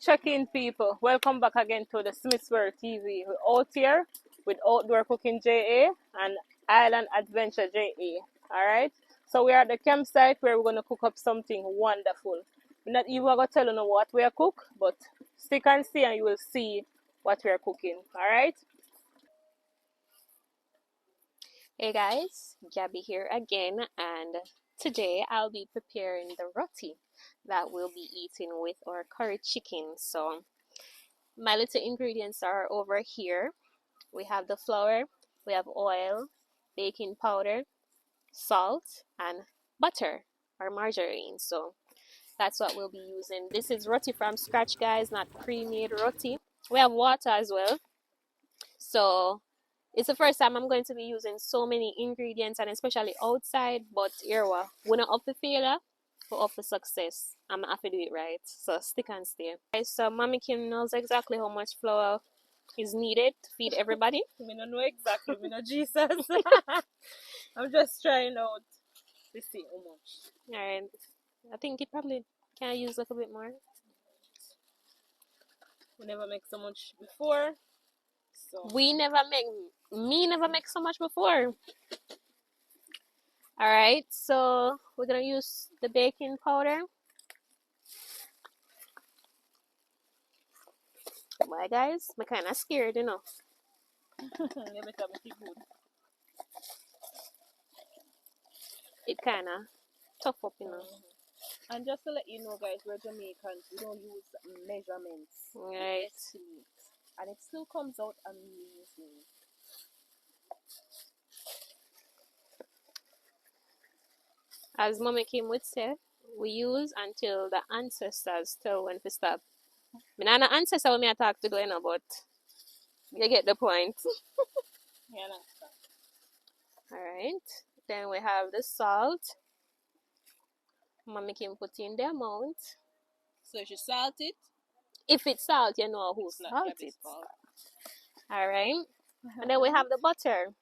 check-in people. Welcome back again to the Smithsburg TV. We're out here with Outdoor Cooking JA and Island Adventure JA. Alright? So we are at the campsite where we're gonna cook up something wonderful. We're not even gonna tell you what we are cook, but stick and see and you will see what we are cooking. Alright? Hey guys, Gabby here again, and today I'll be preparing the roti that we'll be eating with our curry chicken. So my little ingredients are over here. We have the flour, we have oil, baking powder, salt, and butter or margarine. So that's what we'll be using. This is roti from scratch, guys, not pre-made roti. We have water as well. So it's the first time I'm going to be using so many ingredients, and especially outside, but here we're not up for failure, but up for success. I'm gonna have to do it right, so stick and stay. Okay, so Mommy Kim knows exactly how much flour is needed to feed everybody. We don't know exactly, we know Jesus. I'm just trying out to see how much. Alright, I think it probably can use like a bit more. We never make so much before. So Me never make so much before. Alright, so we're gonna use the baking powder. Why guys? I'm kinda scared, you know. you better make it good. It kinda tough up, you know. And just to let you know, guys, we're Jamaicans. We don't use measurements. Right. And it still comes out amazing. As Mommy Kim would say, we use until the ancestors tell when to stop. I'm not an ancestor when I talk to you know, but you get the point. Yeah, Alright. Then we have the salt. Mommy Kim put in the amount. so you salt it. If it's salt, you know who salt it. Alright. And then we have the butter.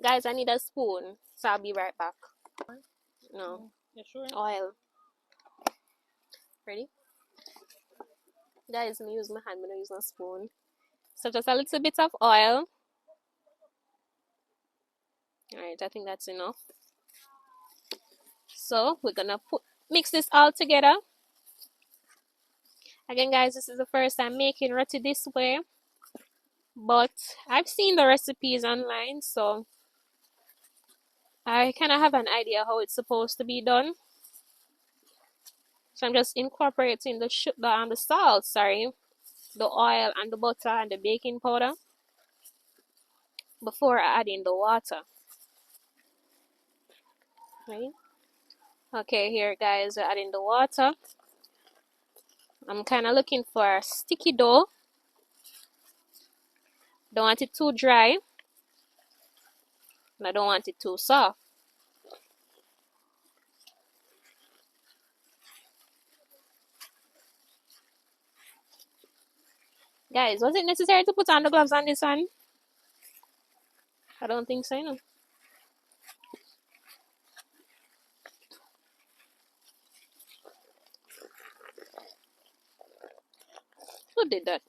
Guys, I need a spoon, so I'll be right back. No. You sure? Oil. Ready? Guys, I'm use my hand, I'm gonna use my spoon. So just a little bit of oil. Alright, I think that's enough. So we're gonna mix this all together. Again, guys, this is the first time making roti this way, but I've seen the recipes online, so I kind of have an idea how it's supposed to be done. So I'm just incorporating the salt, the oil and the butter and the baking powder before adding the water. Right? Okay, here guys, we're adding the water. I'm kind of looking for a sticky dough. Don't want it too dry. And I don't want it too soft. Guys, was it necessary to put on the gloves on this one? I don't think so, you know. Who did that?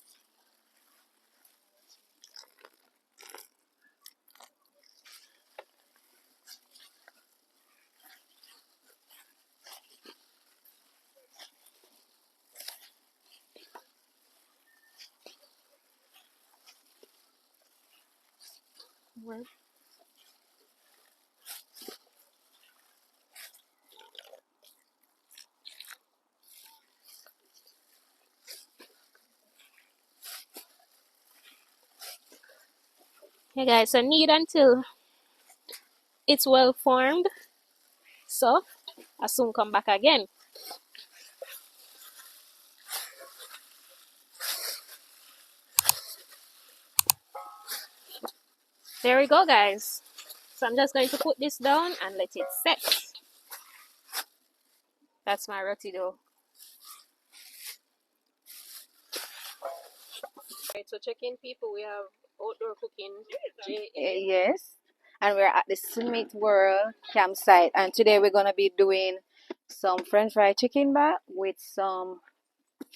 Where? Hey guys, so knead until it's well formed. So I'll soon come back again. There we go, guys. So I'm just going to put this down and let it set. That's my roti dough. Right, so check in people, we have Outdoor Cooking JA. Yes, and we're at the Smith World campsite, and today we're gonna be doing some French fried chicken back with some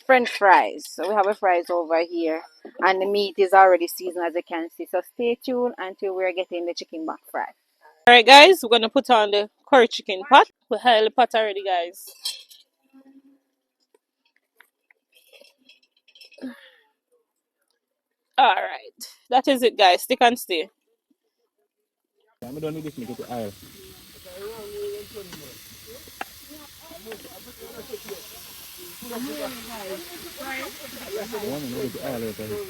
French fries. So we have a fries over here, and the meat is already seasoned as you can see. So stay tuned until we're getting the chicken back fried. Alright guys, we're gonna put on the curry chicken pot. We have the pot already guys. Alright. That is it guys. Stick and stay. I'm done with this, make it to aisle. I want to know the aisle over here.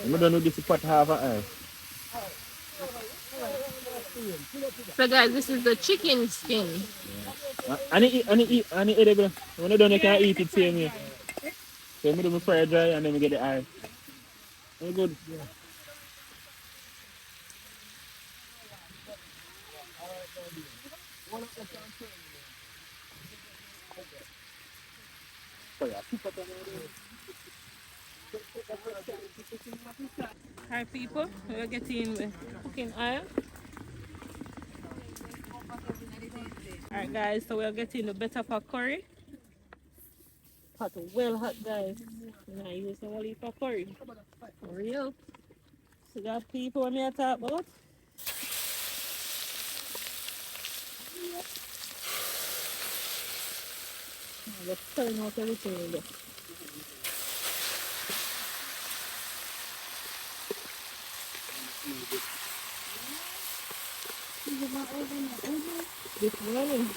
I'm done with this pot half an aisle. So guys, this is the chicken skin. And it edible. When I done, you can eat it same way. So I do my fry dry and then we get the aisle. Oh, good. Hi people, we're getting the cooking oil. Alright guys, so we're getting the better for curry. Hot, well hot guys. Now use the whole heap of curry. For real. So that people when me talk about. Just turn out everything. This morning.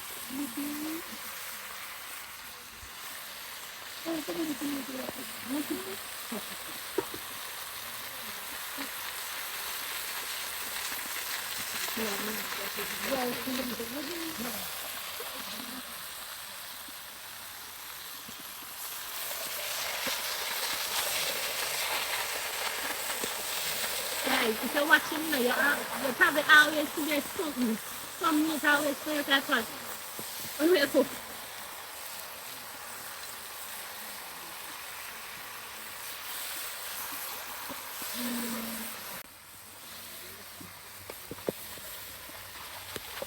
Guys, if you're watching, you probably always suggest something. Some meat always feel that hot. When we cook.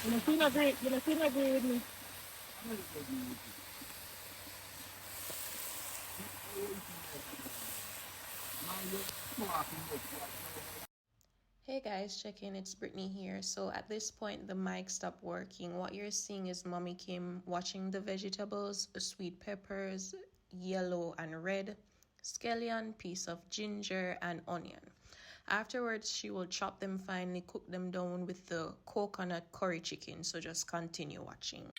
You feel agree with me. Hey guys, check in. It's Brittany here. So at this point, the mic stopped working. What you're seeing is Mommy Kim watching the vegetables, sweet peppers, yellow and red, scallion, piece of ginger, and onion. Afterwards, she will chop them finely, cook them down with the coconut curry chicken. So just continue watching.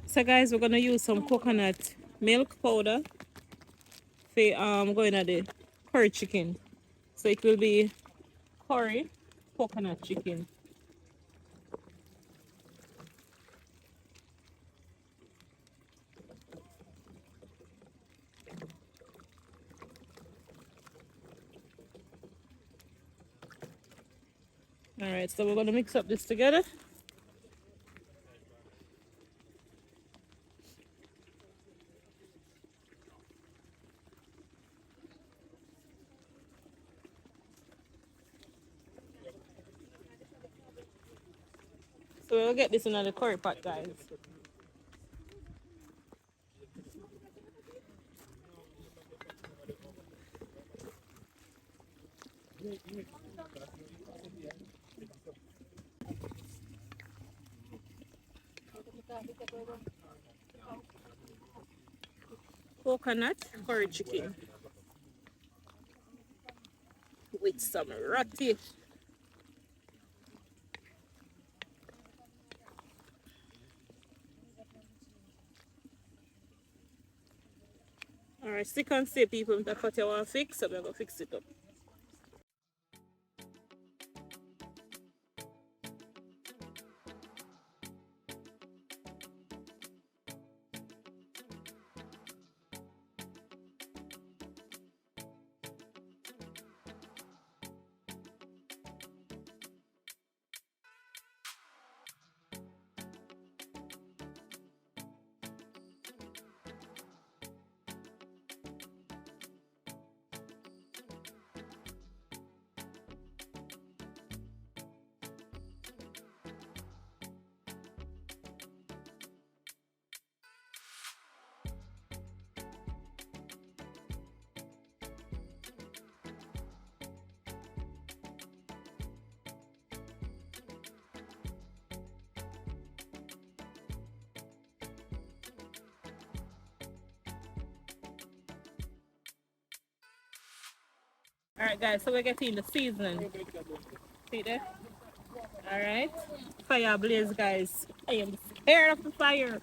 So guys, we're gonna use some coconut milk powder for going at the curry chicken. So it will be curry coconut chicken. Alright, so we're gonna mix up this together. So we'll get this in the curry pot, guys. Coconut curry chicken with some roti. Alright, stick and stay, people. That's what you want to fix, so we're going to fix it up. Alright, guys, so we're getting the seasoning. See there? Alright. Fire blaze, guys. I am scared of the fire.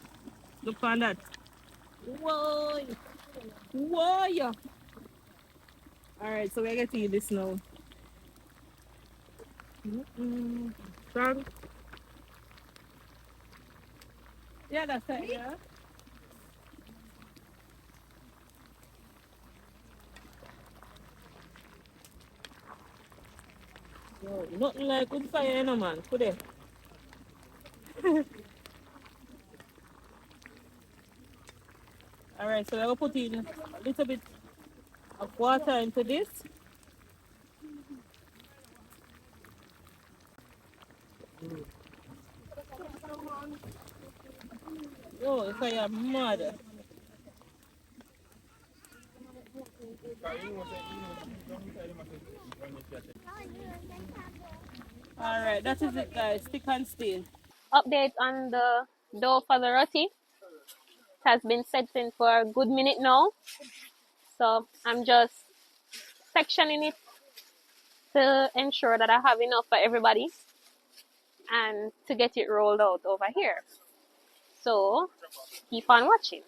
Look on that. Whoa. Whoa. Yeah. Alright, so we're getting this now. Strong. Yeah, that's it. Yeah. Whoa, nothing like good fire, no man. Put it. Alright, so we're gonna put in a little bit of water into this. Oh, fire mad. Alright, that is it, guys. Stick and stay. Update on the dough for the roti. It has been setting for a good minute now. So I'm just sectioning it to ensure that I have enough for everybody and to get it rolled out over here. So keep on watching.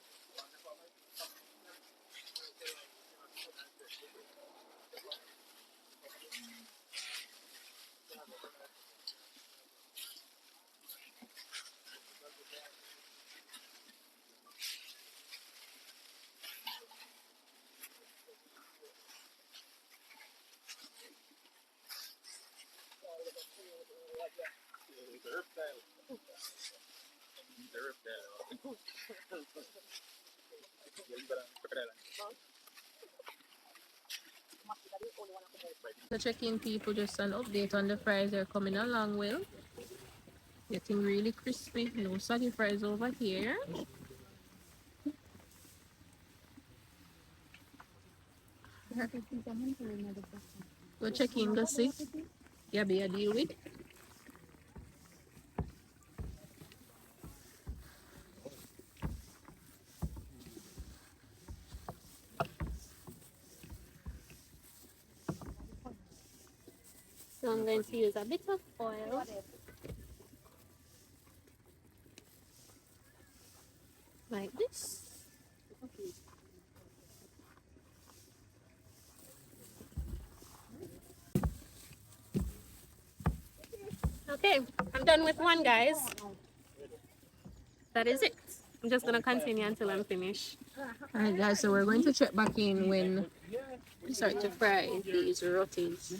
The check-in people, just an update on the fries. They're coming along well. Getting really crispy. No soggy fries over here. Go check in, go see. Yeah, be a deal with. So I'm going to use a bit of oil. Like this. Okay, I'm done with one, guys. That is it. I'm just gonna continue until I'm finished. Alright guys, so we're going to check back in when we start to fry these rotis.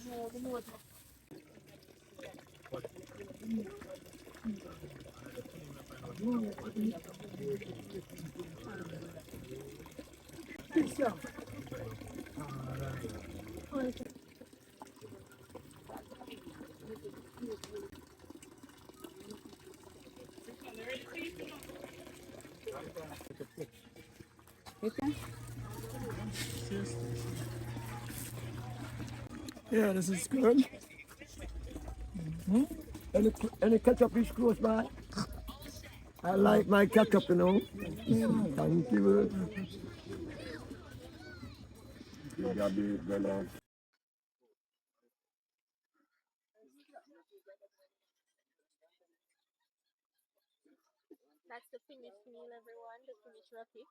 Yeah, this is good. Any ketchup is close by? I like my ketchup, you know. Thank you. That's the finished meal, everyone. The finished roti.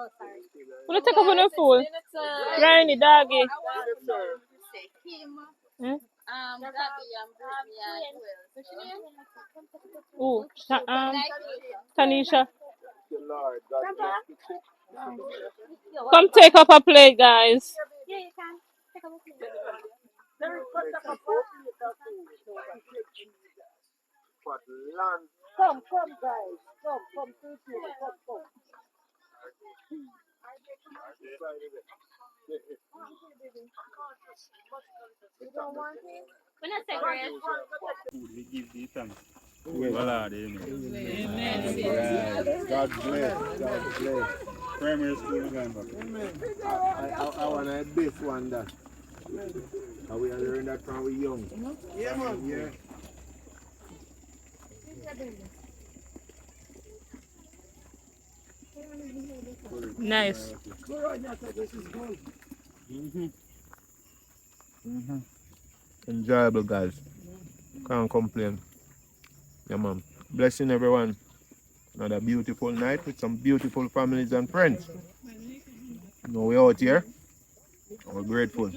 Oh, sorry. Wanna take up on the food? Granny, doggy. Hmm? Oh, Tanisha. Come take up a plate, guys. Yeah, you can. Take a look. When I say grace. Food we give thee thanks. Well, amen. Amen. God bless. God bless. Primary school November. I want to this one that. And we learn that from we young. Yeah, man. Yeah. Nice. Enjoyable, guys. Can't complain. Yeah, man. Blessing everyone. Another beautiful night with some beautiful families and friends. Now we're out here. We're grateful.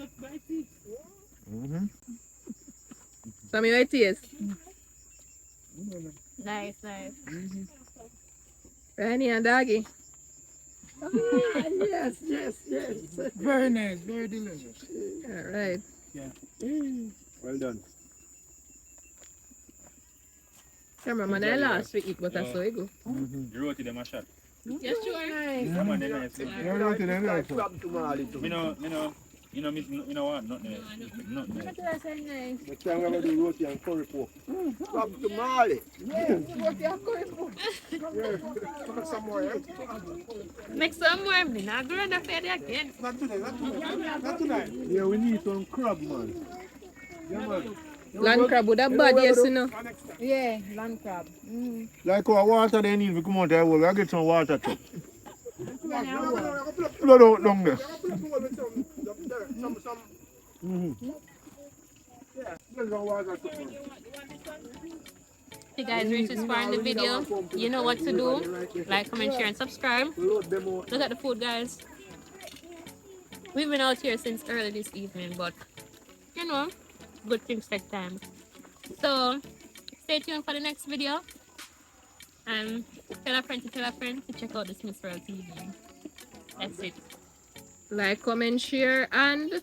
Sammy, what taste? Nice, nice. Granny and doggy. Yes. Very nice, very delicious. All right. Well done. Remember, man, I last week eat, but I saw it go. You wrote it them a shot. Yes, sure. Yeah, man, they nice. You wrote it in there. You know what? Nothing else. Nothing else. Next time we're going to do roti and curry pork. Come to Mali. Yes, roti and curry pork. Yeah, some more, yeah? Make some more. Me not going to fed again. Not today, not tonight. Yeah, we need some crab, man. Yeah, man. Land crab would have bad, yes, you know. Yeah, land crab. Like our water they need to come out there, we'll get some water too. Blood out down there. Hey guys, reach this far in the video. You know what to do. Like, comment, share, and subscribe. Look at the food, guys. We've been out here since early this evening, but you know, good things take time. So stay tuned for the next video, and tell a friend to check out the Smith World TV. That's it. Like, comment, share, and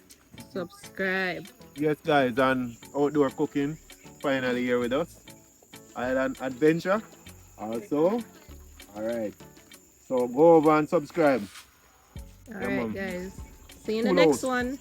subscribe. Yes, guys, and outdoor cooking finally here with us. Island Adventure also. Alright. So go over and subscribe. All right, man. guys. See you in the Pull next out. one.